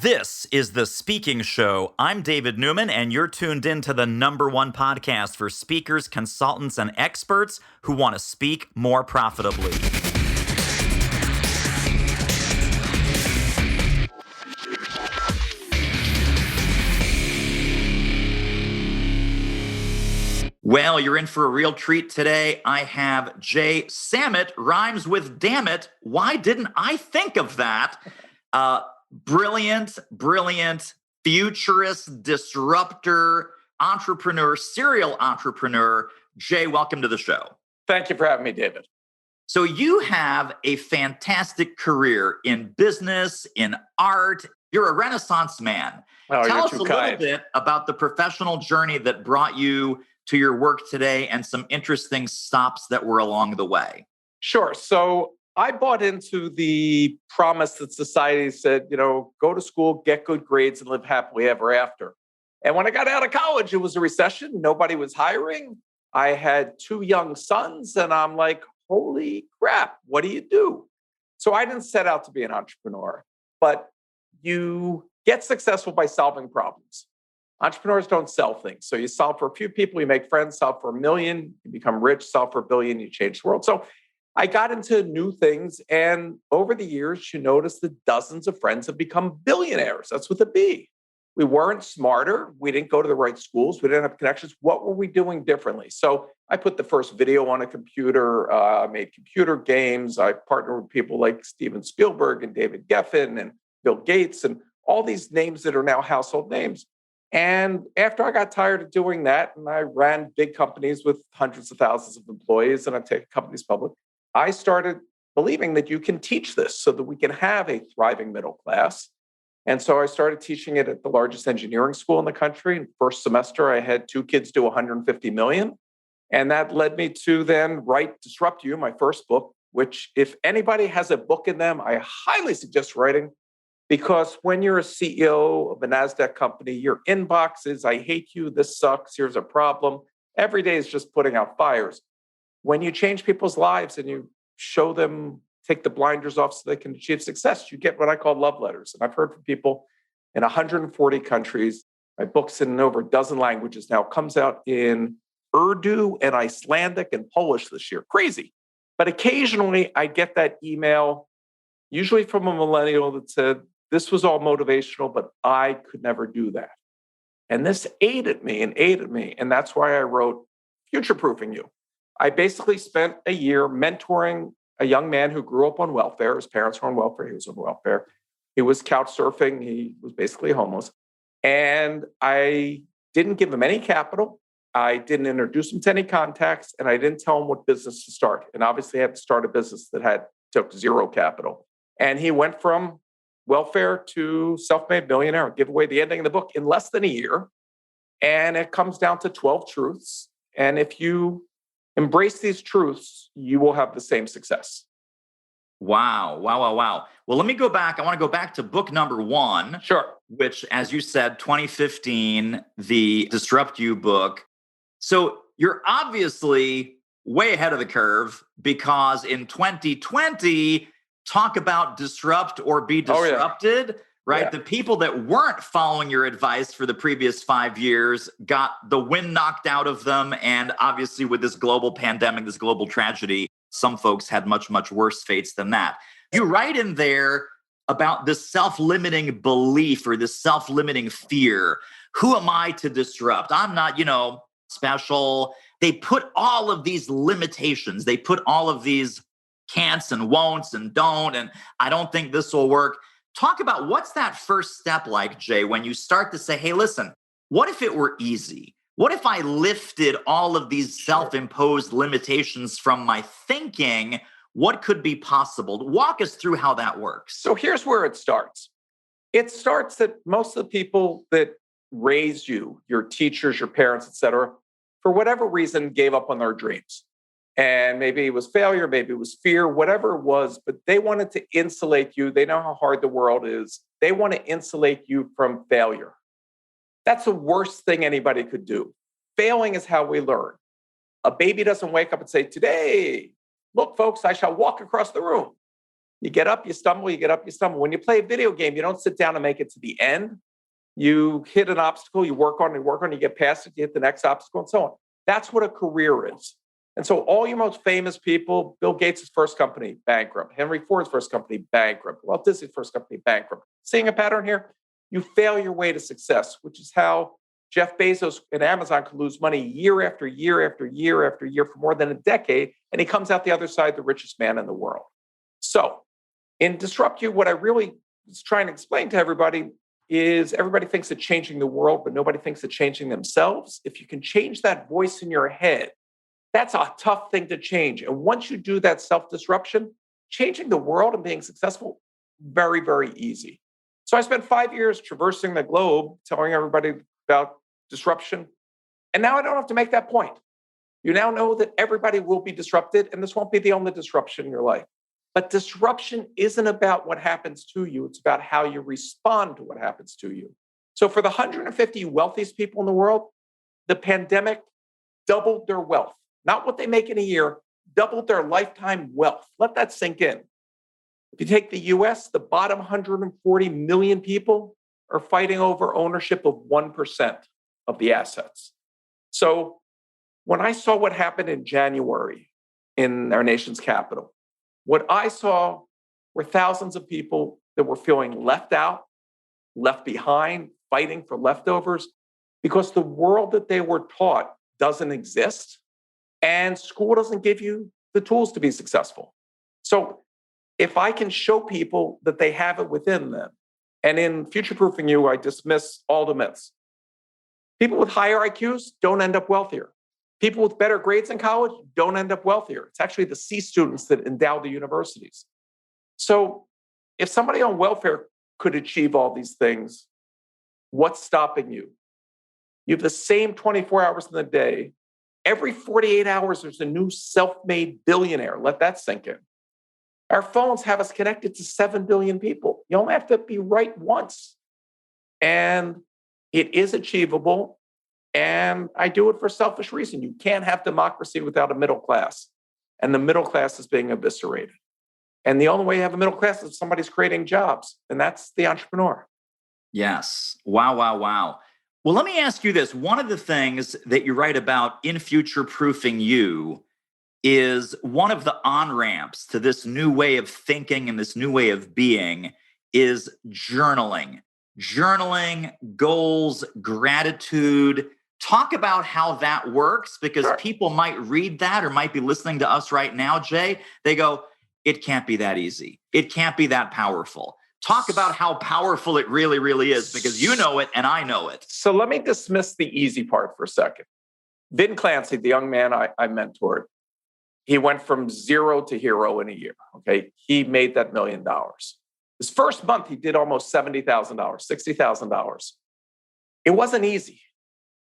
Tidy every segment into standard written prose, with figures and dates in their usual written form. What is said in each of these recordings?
This is The Speaking Show. I'm David Newman, and you're tuned in to the #1 podcast for speakers, consultants, and experts who want to speak more profitably. Well, you're in for a real treat today. I have Jay Samit, rhymes with damn it. Why didn't I think of that? Brilliant, futurist, disruptor, entrepreneur, serial entrepreneur. Jay, welcome to the show. Thank you for having me, David. So you have a fantastic career in business, in art. You're a Renaissance man. Tell us a little bit about the professional journey that brought you to your work today and some interesting stops that were along the way. Sure. So I bought into the promise that society said, go to school, get good grades, and live happily ever after. And when I got out of college, it was a recession. Nobody was hiring. I had 2 young sons, and I'm like, holy crap, what do you do? So I didn't set out to be an entrepreneur, but you get successful by solving problems. Entrepreneurs don't sell things. So you solve for a few people, you make friends, solve for 1 million, you become rich, solve for 1 billion, you change the world. So I got into new things. And over the years, you notice that dozens of friends have become billionaires. That's with a B. We weren't smarter. We didn't go to the right schools. We didn't have connections. What were we doing differently? So I put the first video on a computer. I made computer games. I partnered with people like Steven Spielberg and David Geffen and Bill Gates and all these names that are now household names. And after I got tired of doing that, and I ran big companies with hundreds of thousands of employees, and I've taken companies public, I started believing that you can teach this so that we can have a thriving middle class. And so I started teaching it at the largest engineering school in the country. In first semester, I had 2 kids do 150 million. And that led me to then write Disrupt You, my first book, which if anybody has a book in them, I highly suggest writing. Because when you're a CEO of a NASDAQ company, your inbox is, I hate you, this sucks, here's a problem. Every day is just putting out fires. When you change people's lives and you show them, take the blinders off so they can achieve success, you get what I call love letters. And I've heard from people in 140 countries. My book's in over a dozen languages now. It comes out in Urdu and Icelandic and Polish this year. Crazy. But occasionally I get that email, usually from a millennial that said, this was all motivational, but I could never do that. And this ate at me. And that's why I wrote Future-Proofing You. I basically spent a year mentoring a young man who grew up on welfare. His parents were on welfare. He was on welfare. He was couch surfing. He was basically homeless. And I didn't give him any capital. I didn't introduce him to any contacts. And I didn't tell him what business to start. And obviously, I had to start a business that took 0 capital. And he went from welfare to self-made millionaire. I'll give away the ending of the book in less than a year. And it comes down to 12 truths. And if you embrace these truths, you will have the same success. Wow. Well, let me go back. I want to go back to book #1. Sure. Which, as you said, 2015, the Disrupt You book. So you're obviously way ahead of the curve because in 2020, talk about disrupt or be disrupted, right? Yeah. The people that weren't following your advice for the previous 5 years got the wind knocked out of them. And obviously with this global pandemic, this global tragedy, some folks had much, much worse fates than that. You write in there about this self-limiting belief or this self-limiting fear. Who am I to disrupt? I'm not, special. They put all of these limitations. They put all of these can'ts and won'ts and don't, and I don't think this will work. Talk about what's that first step like, Jay, when you start to say, hey, listen, what if it were easy? What if I lifted all of these self-imposed limitations from my thinking? What could be possible? Walk us through how that works. So here's where it starts. It starts that most of the people that raised you, your teachers, your parents, et cetera, for whatever reason, gave up on their dreams. And maybe it was failure, maybe it was fear, whatever it was, but they wanted to insulate you. They know how hard the world is. They want to insulate you from failure. That's the worst thing anybody could do. Failing is how we learn. A baby doesn't wake up and say, today, look, folks, I shall walk across the room. You get up, you stumble, you get up, you stumble. When you play a video game, you don't sit down and make it to the end. You hit an obstacle, you work on it, you get past it, you hit the next obstacle, and so on. That's what a career is. And so all your most famous people, Bill Gates' first company, bankrupt. Henry Ford's first company, bankrupt. Walt Disney's first company, bankrupt. Seeing a pattern here? You fail your way to success, which is how Jeff Bezos at Amazon could lose money year after year after year after year for more than a decade, and he comes out the other side the richest man in the world. So in Disrupt You, what I really was trying to explain to everybody is everybody thinks of changing the world, but nobody thinks of changing themselves. If you can change that voice in your head, that's a tough thing to change. And once you do that self-disruption, changing the world and being successful, very, very easy. So I spent 5 years traversing the globe, telling everybody about disruption. And now I don't have to make that point. You now know that everybody will be disrupted, and this won't be the only disruption in your life. But disruption isn't about what happens to you. It's about how you respond to what happens to you. So for the 150 wealthiest people in the world, the pandemic doubled their wealth. Not what they make in a year, doubled their lifetime wealth. Let that sink in. If you take the US, the bottom 140 million people are fighting over ownership of 1% of the assets. So when I saw what happened in January in our nation's capital, what I saw were thousands of people that were feeling left out, left behind, fighting for leftovers, because the world that they were taught doesn't exist, and school doesn't give you the tools to be successful. So if I can show people that they have it within them, and in future-proofing you, I dismiss all the myths. People with higher IQs don't end up wealthier. People with better grades in college don't end up wealthier. It's actually the C students that endow the universities. So if somebody on welfare could achieve all these things, what's stopping you? You have the same 24 hours in the day. Every 48 hours, there's a new self-made billionaire. Let that sink in. Our phones have us connected to 7 billion people. You only have to be right once. And it is achievable. And I do it for a selfish reason. You can't have democracy without a middle class. And the middle class is being eviscerated. And the only way you have a middle class is if somebody's creating jobs. And that's the entrepreneur. Yes. Wow, wow, wow. Well, let me ask you this. One of the things that you write about in Future Proofing You is one of the on-ramps to this new way of thinking and this new way of being is journaling. Journaling, goals, gratitude. Talk about how that works, because people might read that or might be listening to us right now, Jay. They go, it can't be that easy. It can't be that powerful. Talk about how powerful it really, really is, because you know it and I know it. So let me dismiss the easy part for a second. Vin Clancy, the young man I mentored, he went from zero to hero in a year. Okay. He made that $1 million. His first month, he did almost $70,000, $60,000. It wasn't easy.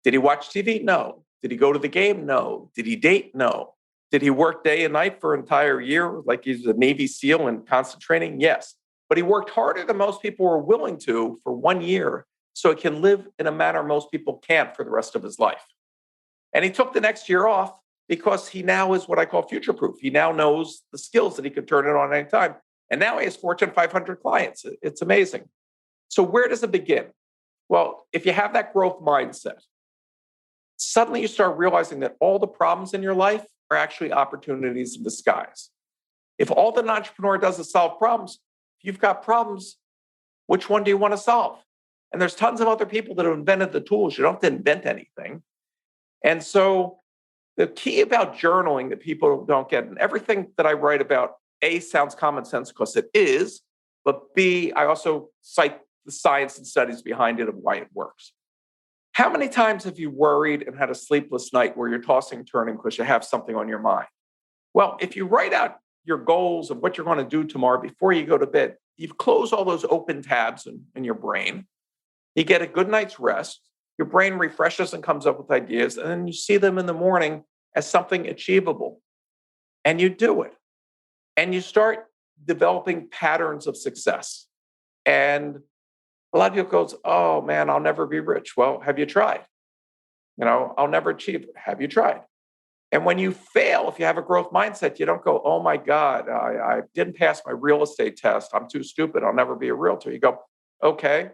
Did he watch TV? No. Did he go to the game? No. Did he date? No. Did he work day and night for an entire year like he's a Navy SEAL and constant training? Yes. But he worked harder than most people were willing to for 1 year so he can live in a manner most people can't for the rest of his life. And he took the next year off because he now is what I call future-proof. He now knows the skills that he could turn it on any time. And now he has Fortune 500 clients. It's amazing. So where does it begin? Well, if you have that growth mindset, suddenly you start realizing that all the problems in your life are actually opportunities in disguise. If all that an entrepreneur does is solve problems, if you've got problems, which one do you want to solve? And there's tons of other people that have invented the tools. You don't have to invent anything. And so the key about journaling that people don't get, and everything that I write about, A, sounds common sense because it is, but B, I also cite the science and studies behind it of why it works. How many times have you worried and had a sleepless night where you're tossing and turning because you have something on your mind? Well, if you write out your goals of what you're going to do tomorrow before you go to bed, you've closed all those open tabs in your brain. You get a good night's rest. Your brain refreshes and comes up with ideas, and then you see them in the morning as something achievable. And you do it. And you start developing patterns of success. And a lot of people goes, oh man, I'll never be rich. Well, have you tried? I'll never achieve it. Have you tried? And when you fail, if you have a growth mindset, you don't go, oh my God, I didn't pass my real estate test. I'm too stupid. I'll never be a realtor. You go, okay,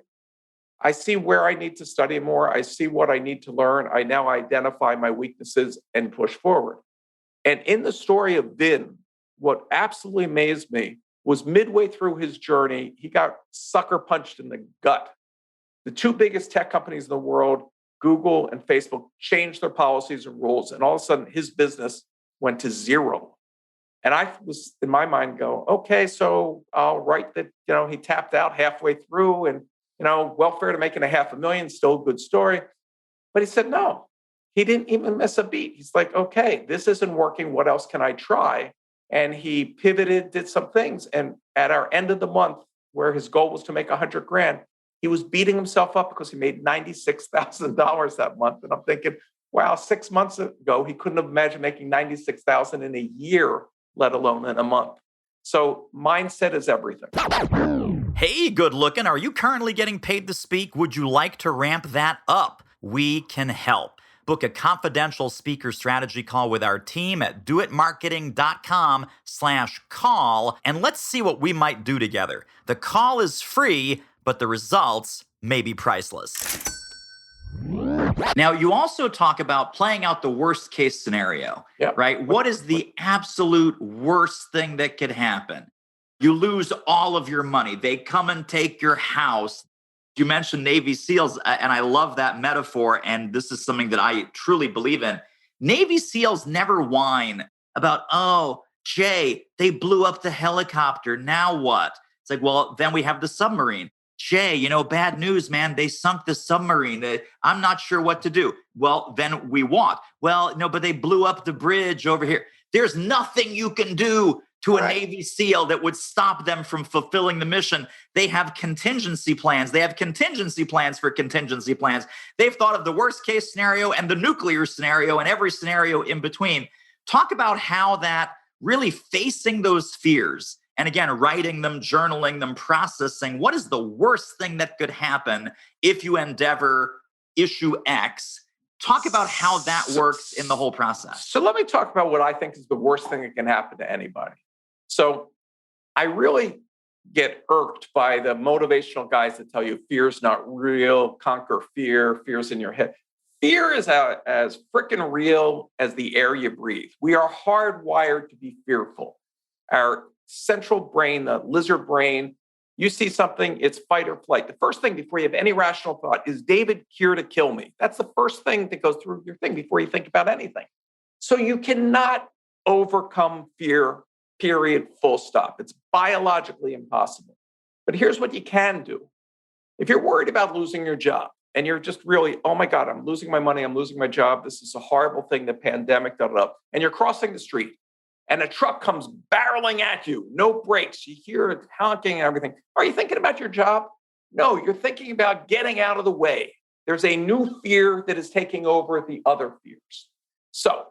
I see where I need to study more. I see what I need to learn. I now identify my weaknesses and push forward. And in the story of Vin, what absolutely amazed me was midway through his journey, he got sucker punched in the gut. The two biggest tech companies in the world, Google and Facebook, changed their policies and rules. And all of a sudden, his business went to zero. And I was, in my mind, go, okay, so I'll write that, he tapped out halfway through and, welfare to making $500,000, still a good story. But he said, no, he didn't even miss a beat. He's like, okay, this isn't working. What else can I try? And he pivoted, did some things. And at our end of the month, where his goal was to make $100,000, he was beating himself up because he made $96,000 that month. And I'm thinking, wow, 6 months ago, he couldn't have imagined making $96,000 in a year, let alone in a month. So mindset is everything. Hey, good looking. Are you currently getting paid to speak? Would you like to ramp that up? We can help. Book a confidential speaker strategy call with our team at doitmarketing.com/call, and let's see what we might do together. The call is free, but the results may be priceless. Now, you also talk about playing out the worst case scenario, right? What is the absolute worst thing that could happen? You lose all of your money. They come and take your house. You mentioned Navy SEALs, and I love that metaphor, and this is something that I truly believe in. Navy SEALs never whine about, oh, Jay, they blew up the helicopter. Now what? It's like, well, then we have the submarine. Jay, bad news, man. They sunk the submarine. I'm not sure what to do. Well, then we walk. Well, no, but they blew up the bridge over here. There's nothing you can do to a Navy SEAL that would stop them from fulfilling the mission. They have contingency plans. They have contingency plans for contingency plans. They've thought of the worst case scenario and the nuclear scenario and every scenario in between. Talk about how that really facing those fears, and again, writing them, journaling them, processing, what is the worst thing that could happen if you endeavor issue X? Talk about how that works in the whole process. So let me talk about what I think is the worst thing that can happen to anybody. So I really get irked by the motivational guys that tell you fear's not real, conquer fear, fear's in your head. Fear is as freaking real as the air you breathe. We are hardwired to be fearful. Our central brain, the lizard brain, you see something, it's fight or flight. The first thing before you have any rational thought is David here to kill me. That's the first thing that goes through your thing before you think about anything. So you cannot overcome fear, period, full stop. It's biologically impossible. But here's what you can do. If you're worried about losing your job and you're just really, oh my God, I'm losing my money, I'm losing my job, this is a horrible thing, the pandemic, and you're crossing the street and a truck comes barreling at you, no brakes, you hear it honking and everything. Are you thinking about your job? No, you're thinking about getting out of the way. There's a new fear that is taking over the other fears. So,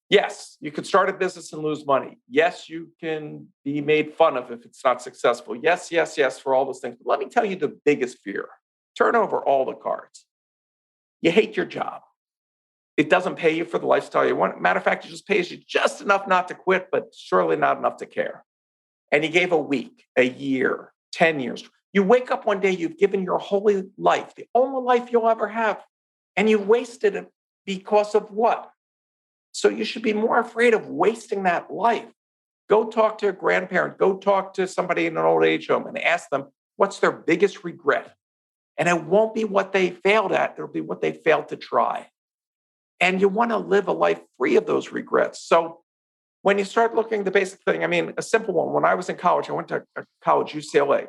yes, you could start a business and lose money. Yes, you can be made fun of if it's not successful. Yes, yes, yes, for all those things. But let me tell you the biggest fear. Turn over all the cards. You hate your job. It doesn't pay you for the lifestyle you want. Matter of fact, it just pays you just enough not to quit, but surely not enough to care. And you gave a week, a year, 10 years. You wake up one day, you've given your whole life, the only life you'll ever have, and you wasted it because of what? So you should be more afraid of wasting that life. Go talk to a grandparent, go talk to somebody in an old age home and ask them, what's their biggest regret? And it won't be what they failed at, it'll be what they failed to try. And you want to live a life free of those regrets. So when you start looking at the basic thing, a simple one, when I was in college, I went to college, UCLA,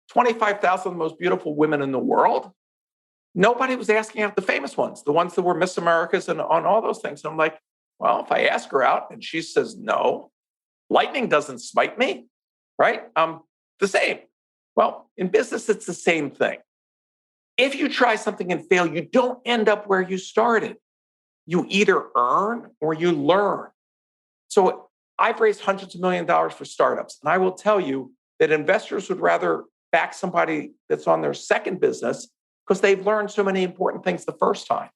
25,000 of the most beautiful women in the world. Nobody was asking out the famous ones, the ones that were Miss Americas and on all those things. And I'm like, well, if I ask her out and she says no, lightning doesn't smite me, right? The same. Well, in business, it's the same thing. If you try something and fail, you don't end up where you started. You either earn or you learn. So I've raised hundreds of millions of dollars for startups. And I will tell you that investors would rather back somebody that's on their second business because they've learned so many important things the first time.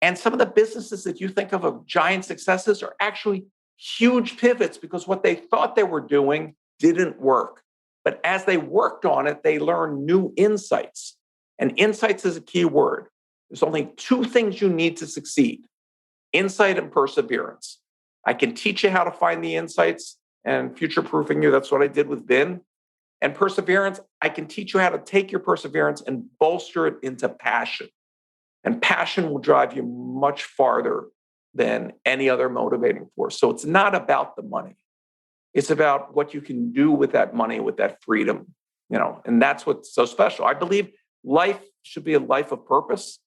And some of the businesses that you think of giant successes are actually huge pivots because what they thought they were doing didn't work. But as they worked on it, they learned new insights. And insights is a key word. There's only two things you need to succeed: insight and perseverance. I can teach you how to find the insights and future-proofing you. That's what I did with Ben. And perseverance, I can teach you how to take your perseverance and bolster it into passion. And passion will drive you much farther than any other motivating force. So it's not about the money. It's about what you can do with that money, with that freedom, and that's what's so special. I believe life should be a life of purpose.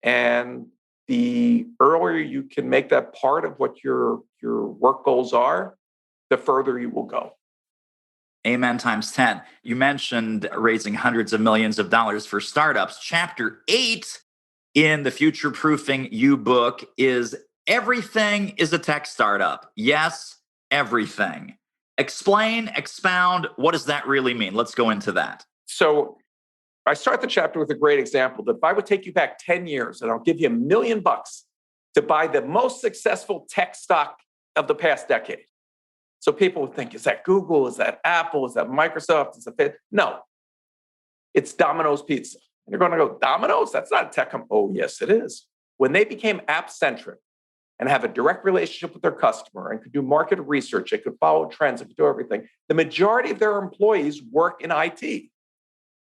And the earlier you can make that part of what your work goals are, the further you will go. Amen times 10. You mentioned raising hundreds of millions of dollars for startups. Chapter 8 in the Future Proofing You book is everything is a tech startup. Yes, everything. Explain, expound, what does that really mean? Let's go into that. So I start the chapter with a great example that if I would take you back 10 years and I'll give you $1 million to buy the most successful tech stock of the past decade. So people would think, is that Google? Is that Apple? Is that Microsoft? Is that No, it's Domino's Pizza. And you're going to go, Domino's? That's not a tech company. Oh, yes, it is. When they became app-centric and have a direct relationship with their customer and could do market research, they could follow trends, they could do everything, the majority of their employees work in IT.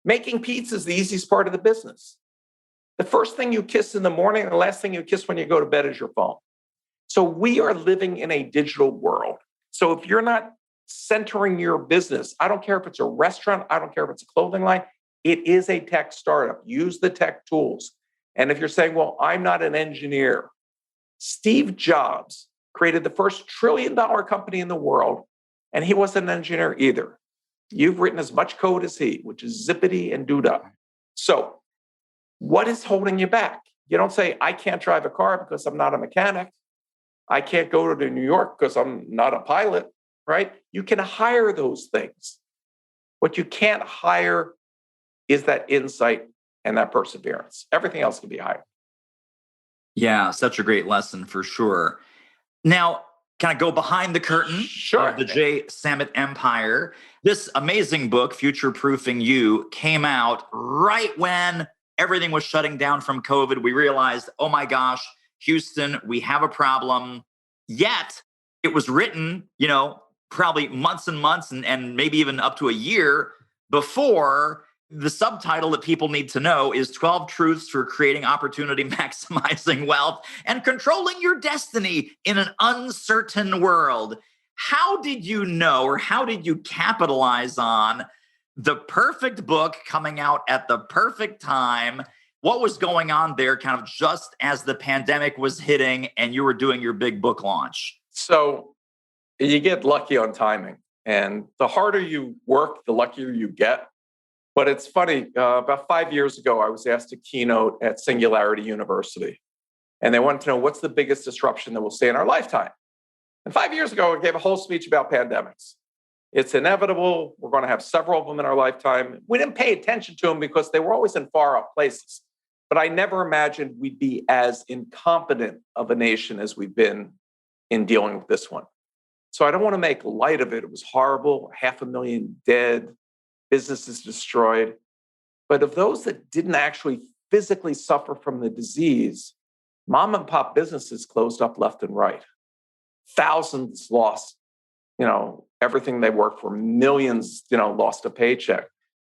Making pizza is the easiest part of the business. The first thing you kiss in the morning and the last thing you kiss when you go to bed is your phone. So we are living in a digital world. So if you're not centering your business, I don't care if it's a restaurant, I don't care if it's a clothing line, it is a tech startup. Use the tech tools. And if you're saying, well, I'm not an engineer, Steve Jobs created the first $1 trillion company in the world, and he wasn't an engineer either. You've written as much code as he, which is zippity and doodah. So what is holding you back? You don't say, I can't drive a car because I'm not a mechanic. I can't go to New York because I'm not a pilot, right? You can hire those things. What you can't hire is that insight and that perseverance. Everything else can be hired. Yeah, such a great lesson for sure. Now, can I go behind the curtain Sure. of the Jay Samit empire? This amazing book, Future Proofing You, came out right when everything was shutting down from COVID. We realized, oh my gosh, Houston, we have a problem. Yet it was written, probably months and months and maybe even up to a year before. The subtitle that people need to know is 12 Truths for Creating Opportunity, Maximizing Wealth, and Controlling Your Destiny in an Uncertain World. How did you know, or how did you capitalize on the perfect book coming out at the perfect time? What was going on there kind of just as the pandemic was hitting and you were doing your big book launch? So you get lucky on timing. And the harder you work, the luckier you get. But it's funny, about 5 years ago, I was asked to keynote at Singularity University. And they wanted to know, what's the biggest disruption that we'll see in our lifetime? And 5 years ago, I gave a whole speech about pandemics. It's inevitable. We're going to have several of them in our lifetime. We didn't pay attention to them because they were always in far off places. But I never imagined we'd be as incompetent of a nation as we've been in dealing with this one. So I don't want to make light of it. It was horrible, 500,000 dead, businesses destroyed. But of those that didn't actually physically suffer from the disease, mom and pop businesses closed up left and right. Thousands lost, everything they worked for. Millions, lost a paycheck.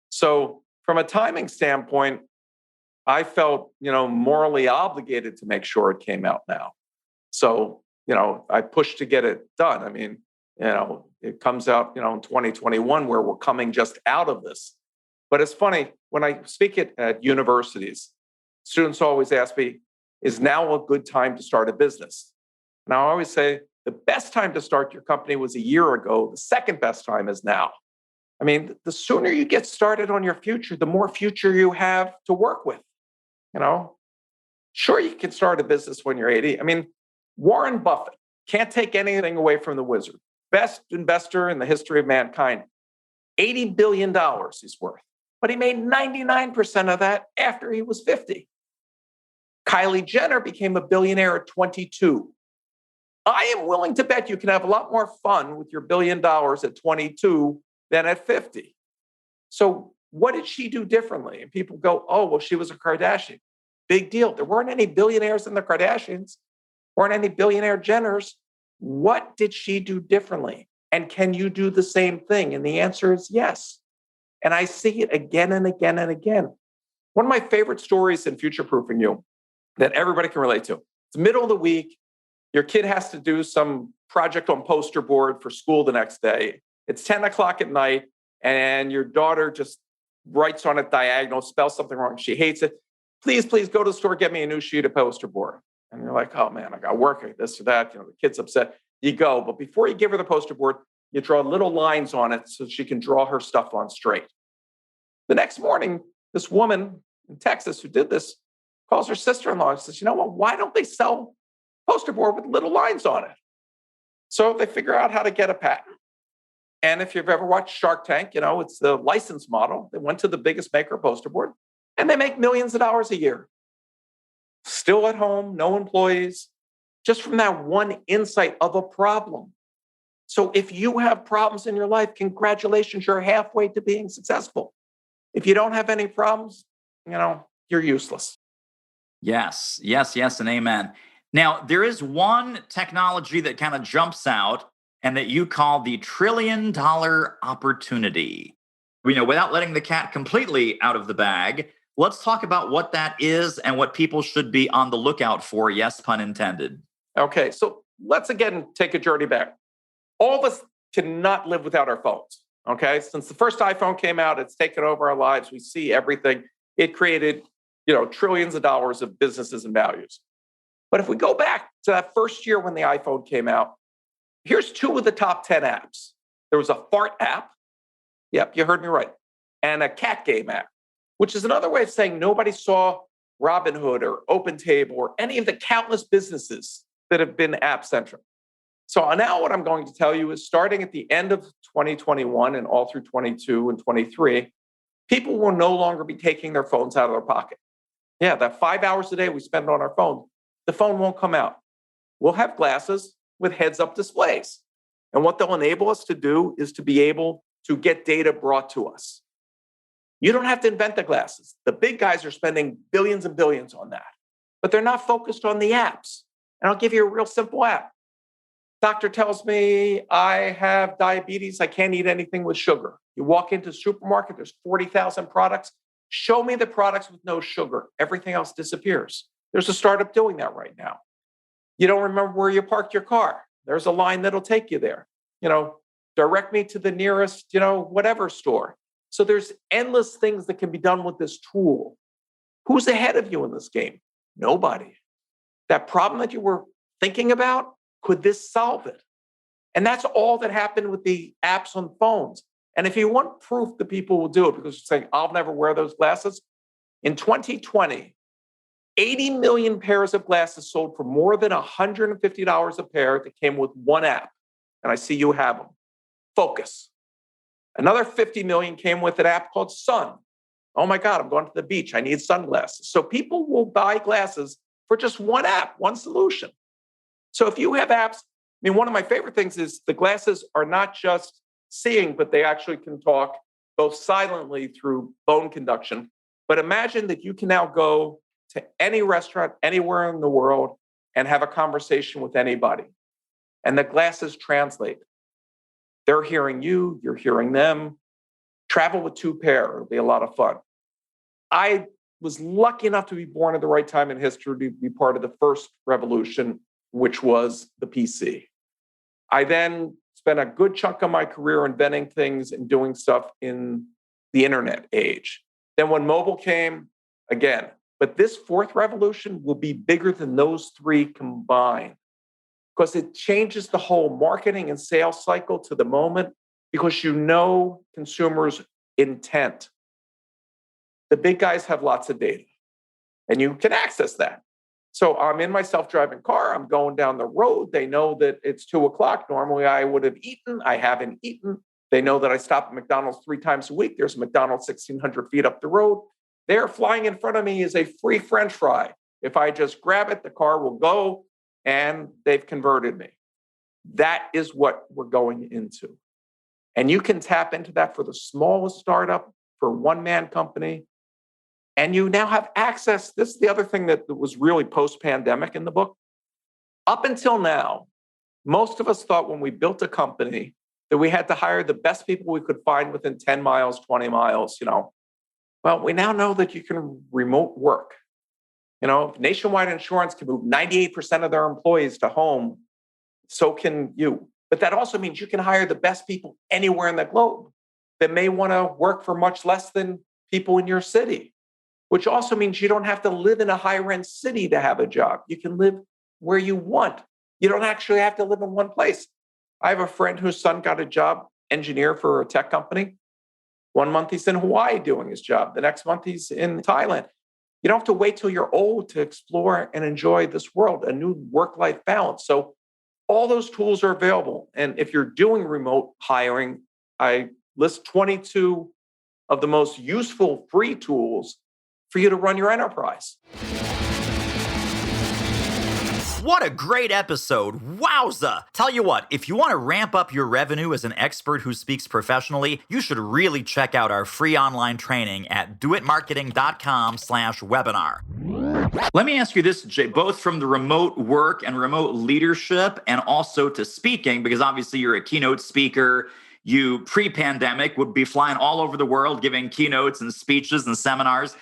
So from a timing standpoint, I felt, morally obligated to make sure it came out now. So, I pushed to get it done. I mean, it comes out, in 2021 where we're coming just out of this. But it's funny, when I speak at universities, students always ask me, is now a good time to start a business? And I always say, the best time to start your company was a year ago. The second best time is now. I mean, the sooner you get started on your future, the more future you have to work with. Sure, you can start a business when you're 80. I mean, Warren Buffett can't take anything away from the wizard. Best investor in the history of mankind. $80 billion he's worth. But he made 99% of that after he was 50. Kylie Jenner became a billionaire at 22. I am willing to bet you can have a lot more fun with your $1 billion at 22 than at 50. So what did she do differently? And people go, oh, well, she was a Kardashian. Big deal. There weren't any billionaires in the Kardashians, weren't any billionaire Jenners. What did she do differently? And can you do the same thing? And the answer is yes. And I see it again and again and again. One of my favorite stories in future proofing you that everybody can relate to. It's the middle of the week. Your kid has to do some project on poster board for school the next day. It's 10 o'clock at night, and your daughter just writes on it diagonal, spells something wrong. She hates it. Please go to the store, get me a new sheet of poster board. And you're like, oh man, I got work, this or that. The kid's upset. You go, but before you give her the poster board, you draw little lines on it so she can draw her stuff on straight. The next morning, this woman in Texas who did this calls her sister-in-law and says, you know what, why don't they sell poster board with little lines on it? So they figure out how to get a patent. And if you've ever watched Shark Tank, it's the license model. They went to the biggest maker of poster board and they make millions of dollars a year. Still at home, no employees, just from that one insight of a problem. So if you have problems in your life, congratulations, you're halfway to being successful. If you don't have any problems, you're useless. Yes, and amen. Now, there is one technology that kind of jumps out and that you call the $1 trillion opportunity. Without letting the cat completely out of the bag, let's talk about what that is and what people should be on the lookout for. Yes, pun intended. Okay, so let's again take a journey back. All of us cannot live without our phones. Okay, since the first iPhone came out, it's taken over our lives. We see everything. It created, trillions of dollars of businesses and values. But if we go back to that first year when the iPhone came out, here's 2 of the top 10 apps. There was a fart app. Yep, you heard me right. And a cat game app, which is another way of saying nobody saw Robinhood or OpenTable or any of the countless businesses that have been app-centric. So now what I'm going to tell you is starting at the end of 2021 and all through 22 and 23, people will no longer be taking their phones out of their pocket. Yeah, that 5 hours a day we spend on our phone, the phone won't come out. We'll have glasses with heads-up displays. And what they'll enable us to do is to be able to get data brought to us. You don't have to invent the glasses. The big guys are spending billions and billions on that, but they're not focused on the apps. And I'll give you a real simple app. Doctor tells me I have diabetes. I can't eat anything with sugar. You walk into the supermarket, there's 40,000 products. Show me the products with no sugar. Everything else disappears. There's a startup doing that right now. You don't remember where you parked your car. There's a line that'll take you there. Direct me to the nearest, whatever store. So there's endless things that can be done with this tool. Who's ahead of you in this game? Nobody. That problem that you were thinking about, could this solve it? And that's all that happened with the apps on phones. And if you want proof that people will do it, because you're saying, I'll never wear those glasses. In 2020, 80 million pairs of glasses sold for more than $150 a pair that came with one app. And I see you have them. Focus. Another 50 million came with an app called Sun. Oh my God, I'm going to the beach. I need sunglasses. So people will buy glasses for just one app, one solution. So if you have apps, one of my favorite things is the glasses are not just seeing, but they actually can talk both silently through bone conduction. But imagine that you can now go to any restaurant anywhere in the world and have a conversation with anybody. And the glasses translate. They're hearing you, you're hearing them. Travel with 2 pair. It'll be a lot of fun. I was lucky enough to be born at the right time in history to be part of the first revolution, which was the PC. I then spent a good chunk of my career inventing things and doing stuff in the internet age. Then when mobile came, again, but this 4th revolution will be bigger than those 3 combined because it changes the whole marketing and sales cycle to the moment because consumers' intent. The big guys have lots of data and you can access that. So I'm in my self-driving car. I'm going down the road. They know that it's 2:00. Normally I would have eaten. I haven't eaten. They know that I stop at McDonald's 3 times a week. There's a McDonald's 1,600 feet up the road. There flying in front of me is a free French fry. If I just grab it, the car will go, and they've converted me. That is what we're going into. And you can tap into that for the smallest startup, for one-man company. And you now have access. This is the other thing that was really post-pandemic in the book. Up until now, most of us thought when we built a company that we had to hire the best people we could find within 10 miles, 20 miles, Well, we now know that you can remote work. If Nationwide Insurance can move 98% of their employees to home, so can you. But that also means you can hire the best people anywhere in the globe that may want to work for much less than people in your city, which also means you don't have to live in a high-rent city to have a job. You can live where you want. You don't actually have to live in one place. I have a friend whose son got a job, engineer for a tech company. 1 month he's in Hawaii doing his job. The next month he's in Thailand. You don't have to wait till you're old to explore and enjoy this world, a new work-life balance. So all those tools are available. And if you're doing remote hiring, I list 22 of the most useful free tools for you to run your enterprise. What a great episode. Wowza. Tell you what, if you want to ramp up your revenue as an expert who speaks professionally, you should really check out our free online training at doitmarketing.com/webinar. Let me ask you this, Jay, both from the remote work and remote leadership and also to speaking, because obviously you're a keynote speaker. You pre-pandemic would be flying all over the world, giving keynotes and speeches and seminars.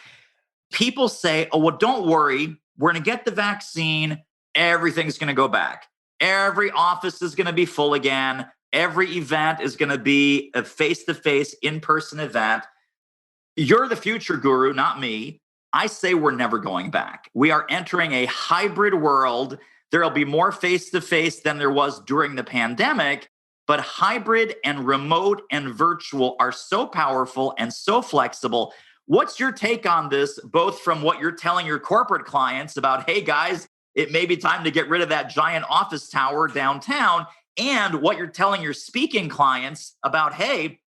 People say, oh, well, don't worry. We're going to get the vaccine. Everything's going to go back. Every office is going to be full again. Every event is going to be a face-to-face, in-person event. You're the future guru, not me. I say we're never going back. We are entering a hybrid world. There'll be more face-to-face than there was during the pandemic, but hybrid and remote and virtual are so powerful and so flexible. What's your take on this, both from what you're telling your corporate clients about, hey, guys, it may be time to get rid of that giant office tower downtown, and what you're telling your speaking clients about, hey,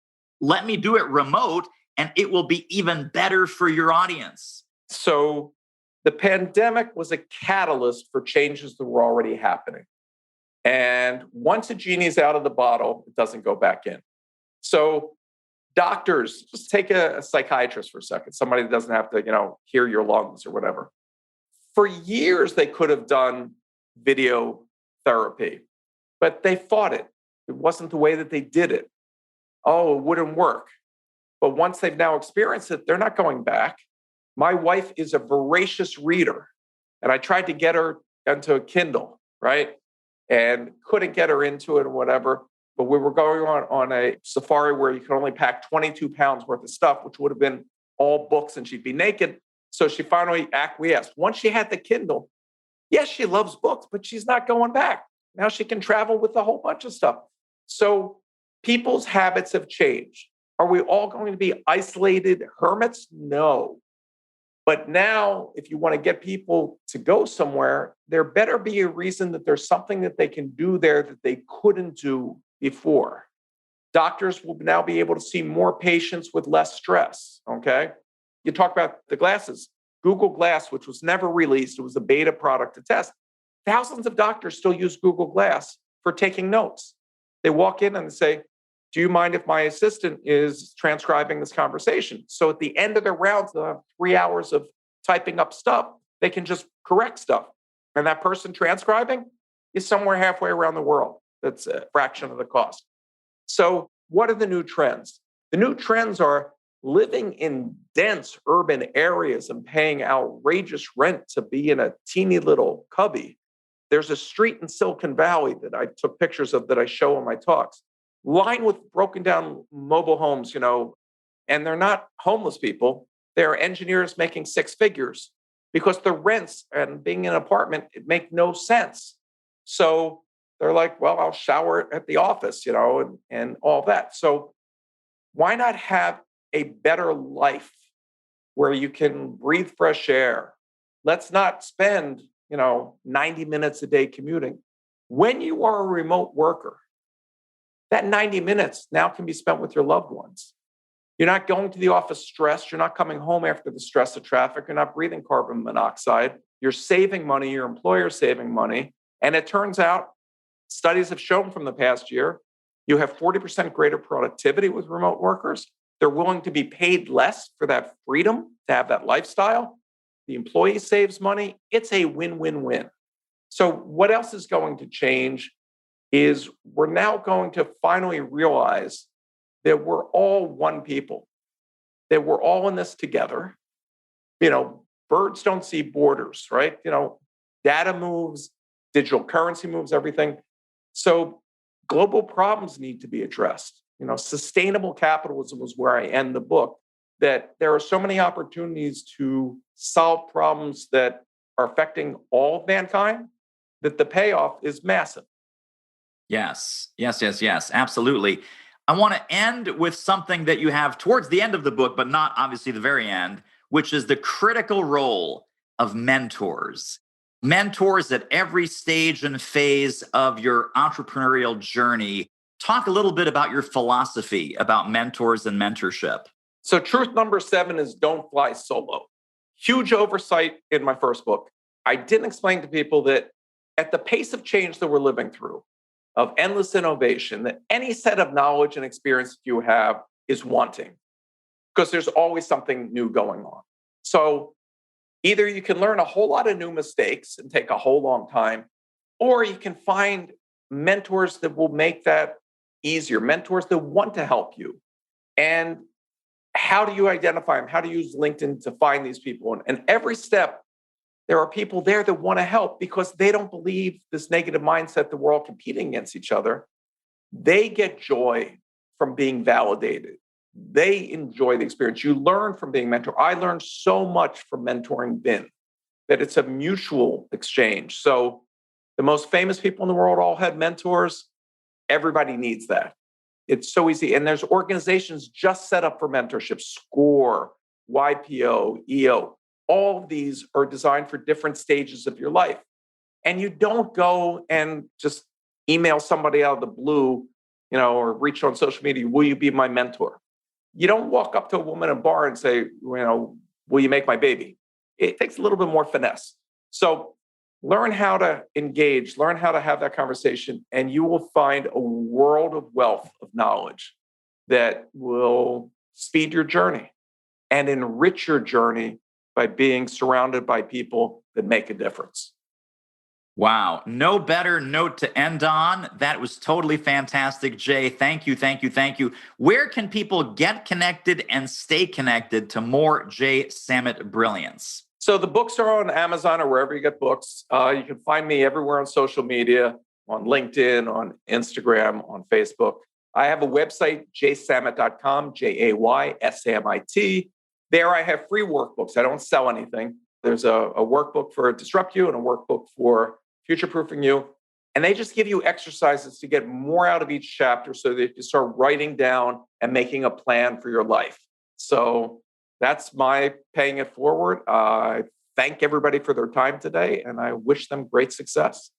let me do it remote, and it will be even better for your audience? So the pandemic was a catalyst for changes that were already happening. And once a genie's out of the bottle, it doesn't go back in. So doctors, just take a psychiatrist for a second, somebody that doesn't have to, hear your lungs or whatever. For years, they could have done video therapy, but they fought it. It wasn't the way that they did it. Oh, it wouldn't work. But once they've now experienced it, they're not going back. My wife is a voracious reader, and I tried to get her into a Kindle, right? And couldn't get her into it or whatever. But we were going on a safari where you could only pack 22 pounds worth of stuff, which would have been all books, and she'd be naked. So she finally acquiesced. Once she had the Kindle, yes, she loves books, but she's not going back. Now she can travel with a whole bunch of stuff. So people's habits have changed. Are we all going to be isolated hermits? No. But now, if you want to get people to go somewhere, there better be a reason that there's something that they can do there that they couldn't do before. Doctors will now be able to see more patients with less stress, okay? You talk about the glasses. Google Glass, which was never released, it was a beta product to test. Thousands of doctors still use Google Glass for taking notes. They walk in and they say, do you mind if my assistant is transcribing this conversation? So at the end of their rounds, they'll have 3 hours of typing up stuff. They can just correct stuff. And that person transcribing is somewhere halfway around the world. That's a fraction of the cost. So what are the new trends? The new trends are living in dense urban areas and paying outrageous rent to be in a teeny little cubby. There's a street in Silicon Valley that I took pictures of that I show in my talks, lined with broken down mobile homes, and they're not homeless people. They're engineers making six figures because the rents and being in an apartment, it make no sense. So they're like, well, I'll shower at the office, and all that. So why not have a better life where you can breathe fresh air? Let's not spend, 90 minutes a day commuting. When you are a remote worker, that 90 minutes now can be spent with your loved ones. You're not going to the office stressed. You're not coming home after the stress of traffic. You're not breathing carbon monoxide. You're saving money. Your employer's saving money. And it turns out, studies have shown from the past year, you have 40% greater productivity with remote workers. They're willing to be paid less for that freedom to have that lifestyle. The employee saves money. It's a win-win-win. So what else is going to change is we're now going to finally realize that we're all one people, that we're all in this together. Birds don't see borders, right? Data moves, digital currency moves everything. So global problems need to be addressed. Sustainable capitalism was where I end the book, that there are so many opportunities to solve problems that are affecting all of mankind, that the payoff is massive. Yes. Absolutely. I want to end with something that you have towards the end of the book, but not obviously the very end, which is the critical role of mentors. Mentors at every stage and phase of your entrepreneurial journey. Talk a little bit about your philosophy about mentors and mentorship. So truth number 7 is don't fly solo. Huge oversight in my first book. I didn't explain to people that at the pace of change that we're living through, of endless innovation, that any set of knowledge and experience that you have is wanting, because there's always something new going on. So either you can learn a whole lot of new mistakes and take a whole long time, or you can find mentors that will make that easier, mentors that want to help you. And how do you identify them? How do you use LinkedIn to find these people? And every step, there are people there that want to help because they don't believe this negative mindset that we're all competing against each other. They get joy from being validated. They enjoy the experience. You learn from being mentored. I learned so much from mentoring Ben that it's a mutual exchange. So the most famous people in the world all had mentors. Everybody needs that. It's so easy. And there's organizations just set up for mentorship. SCORE, YPO, EO. All of these are designed for different stages of your life. And you don't go and just email somebody out of the blue, or reach on social media, will you be my mentor? You don't walk up to a woman in a bar and say, will you make my baby? It takes a little bit more finesse. So learn how to engage, learn how to have that conversation, and you will find a world of wealth of knowledge that will speed your journey and enrich your journey by being surrounded by people that make a difference. Wow. No better note to end on. That was totally fantastic, Jay. Thank you. Where can people get connected and stay connected to more Jay Samit brilliance? So the books are on Amazon or wherever you get books. You can find me everywhere on social media, on LinkedIn, on Instagram, on Facebook. I have a website, jaysamit.com, JAYSAMIT. There I have free workbooks. I don't sell anything. There's a workbook for Disrupt You and a workbook for Future-Proofing You. And they just give you exercises to get more out of each chapter so that you can start writing down and making a plan for your life. So that's my paying it forward. I thank everybody for their time today, and I wish them great success.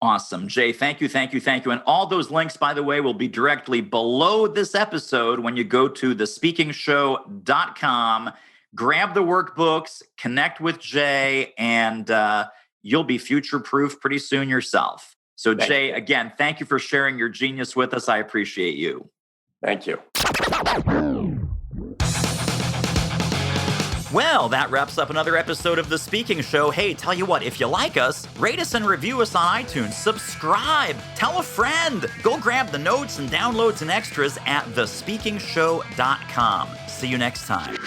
Awesome. Jay, thank you. And all those links, by the way, will be directly below this episode when you go to thespeakingshow.com, grab the workbooks, connect with Jay, and you'll be future-proof pretty soon yourself. So Jay, again, thank you for sharing your genius with us. I appreciate you. Thank you. Well, that wraps up another episode of The Speaking Show. Hey, tell you what, if you like us, rate us and review us on iTunes. Subscribe. Tell a friend. Go grab the notes and downloads and extras at thespeakingshow.com. See you next time.